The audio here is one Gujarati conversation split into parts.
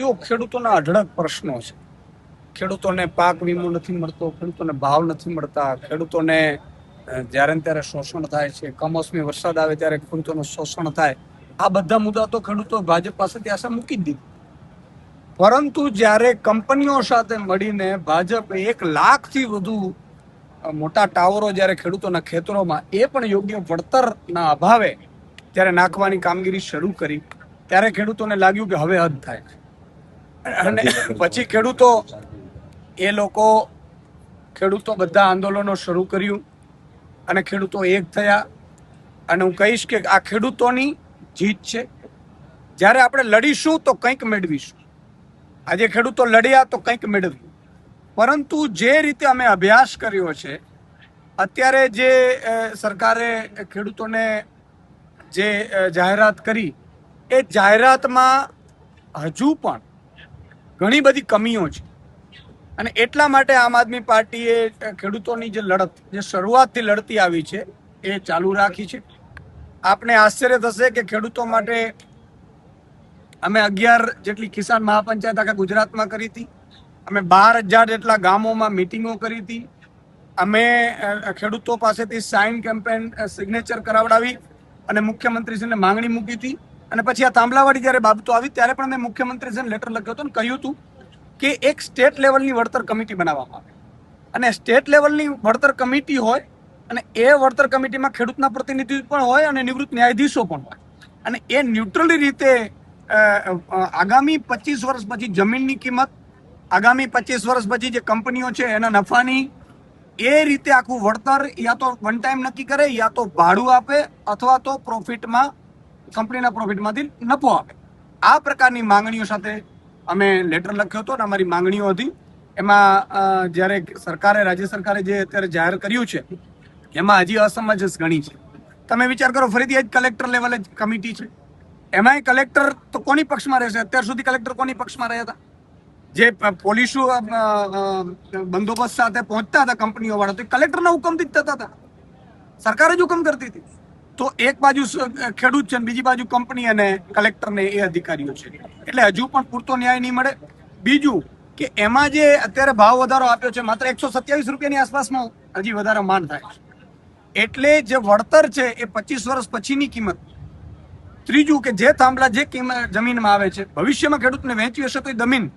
ખેડૂતોના અઢળક પ્રશ્નો છે. ખેડૂતોને પાક વીમો નથી મળતો, ખેડૂતોને ભાવ નથી મળતા, ખેડૂતોને જ્યારે ને ત્યારે શોષણ થાય છે, કમોસમી વરસાદ આવે ત્યારે ખેડૂતોનું શોષણ થાય. આ બધા મુદ્દા તો ખેડૂતો ભાજપ પાસેથી આશા મૂકી જ દીધી. પરંતુ જ્યારે કંપનીઓ સાથે મળીને ભાજપ 1 લાખથી વધુ મોટા ટાવરો જ્યારે ખેડૂતોના ખેતરોમાં એ પણ યોગ્ય વળતરના અભાવે ત્યારે નાખવાની કામગીરી શરૂ કરી, ત્યારે ખેડૂતોને લાગ્યું કે હવે હદ થાય. અને પછી ખેડૂતો બધા આંદોલનો શરૂ કર્યું અને ખેડૂતો એક થયા. અને હું કહીશ કે આ ખેડૂતોની જીત છે. જ્યારે આપણે લડીશું તો કંઈક મેળવીશું. આજે ખેડૂતો લડ્યા તો કંઈક મેળવ્યું. પરંતુ જે રીતે અમે અભ્યાસ કર્યો છે, અત્યારે જે સરકારે ખેડૂતોને જે જાહેરાત કરી, એ જાહેરાતમાં હજુ પણ ઘણી બધી કમીઓ છે. અને એટલા માટે આમ આદમી પાર્ટીએ ખેડૂતોની જે લડત, જે શરૂઆતથી લડતી આવી છે, એ ચાલુ રાખી છે. આપને આશ્ચર્ય થશે કે ખેડૂતો માટે અમે 11 જેટલી કિસાન મહાપંચાયત આખા ગુજરાતમાં કરી હતી. અમે 12,000 જેટલા ગામોમાં મિટિંગો કરી હતી. અમે ખેડૂતો પાસેથી સાઇન કેમ્પેન સિગ્નેચર કરાવડાવી અને મુખ્યમંત્રીશ્રીને માંગણી મૂકી હતી. અને પછી આ તાંબલાવાળી જ્યારે બાબતો આવી ત્યારે પણ મેં મુખ્યમંત્રીશ્રીને લેટર લખ્યો હતો અને કહ્યું હતું કે એક સ્ટેટ લેવલની વળતર કમિટી બનાવવામાં આવે. અને સ્ટેટ લેવલની વળતર કમિટી હોય અને એ વળતર કમિટીમાં ખેડૂતના પ્રતિનિધિ પણ હોય અને નિવૃત્ત ન્યાયાધીશો પણ હોય. અને એ ન્યુટ્રલી રીતે આગામી 25 વર્ષ પછી જમીનની કિંમત, આગામી 25 વર્ષ પછી જે કંપનીઓ છે એના નફાની, એ રીતે આખું વળતર યા તો વન ટાઈમ નક્કી કરે, યા તો ભાડું આપે, અથવા તો પ્રોફિટમાં, કંપનીના પ્રોફિટમાંથી નફો આપે. આ પ્રકારની માંગણીઓ સાથે અમે લેટર લખ્યો હતો અને અમારી માંગણીઓ હતી. એમાં જ્યારે રાજ્ય સરકારે જે અત્યારે જાહેર કર્યું છે, એમાં હજી અસમંજસ ઘણી છે. તમે વિચાર કરો, ફરીથી આજ કલેક્ટર લેવલે જ કમિટી છે. એમાંય કલેક્ટર તો કોની પક્ષમાં રહેશે? અત્યાર સુધી કલેક્ટર કોની પક્ષમાં રહ્યા હતા? જે પોલીસો બંદોબસ્ત સાથે પહોંચતા હતા કંપનીઓ વાળા, તો કલેક્ટરના હુકમથી જ થતા હતા. સરકાર જ હુકમ કરતી હતી. તો એક બાજુ ખેડૂત છે, બીજી બાજુ કંપની અને કલેક્ટરને એ અધિકારીઓ છે. એટલે હજુ પણ પૂરતો ન્યાય નહીં મળે. બીજું કે એમાં જે અત્યારે ભાવ વધારો આપ્યો છે, માત્ર 127 રૂપિયાની આસપાસમાં હજી વધારે માન થાય છે. એટલે જે વળતર છે એ 25 વર્ષ પછીની કિંમત. ત્રીજું કે જે થાંભલા જે જમીનમાં આવે છે, ભવિષ્યમાં ખેડૂતને વહેંચવી હશે તો એ જમીન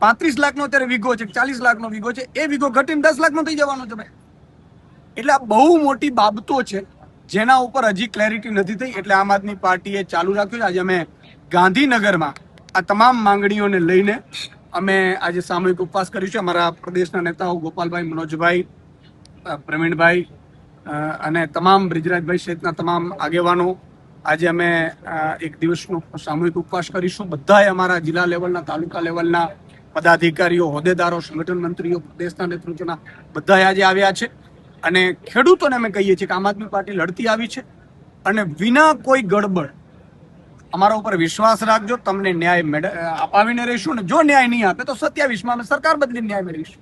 35 લાખનો અત્યારે વીઘો છે, 40 લાખનો વીઘો છે, એ વીઘો ઘટીને 10 લાખનો થઈ જવાનો છે ભાઈ. એટલે આ બહુ મોટી બાબતો છે જેના ઉપર હજી ક્લેરિટી નથી થઈ. એટલે આમ આદમી પાર્ટીએ ચાલુ રાખ્યું છે. આજે અમે ગાંધીનગરમાં આ તમામ માંગણીઓને લઈને અમે આજે સામૂહિક ઉપવાસ કર્યું છે. અમારા પ્રદેશના નેતાઓ ગોપાલભાઈ, મનોજભાઈ, પ્રવીણભાઈ અને તમામ બ્રિજરાજભાઈ સહિતના તમામ આગેવાનો આજે અમે 1 દિવસનો સામૂહિક ઉપવાસ કરીશું. બધાએ અમારા જિલ્લા લેવલના, તાલુકા લેવલના પદાધિકારીઓ, હોદ્દેદારો, સંગઠન મંત્રીઓ, પ્રદેશના નેતૃત્વના બધાએ આજે આવ્યા છે. અને ખેડૂતોને અમે કહીએ છીએ કે આમ આદમી પાર્ટી લડતી આવી છે અને વિના કોઈ ગડબડ અમારા ઉપર વિશ્વાસ રાખજો, તમને ન્યાય અપાવીને રહીશું. અને જો ન્યાય નહીં આપે તો 27માં અમે સરકાર બદલીને ન્યાય મેળવીશું.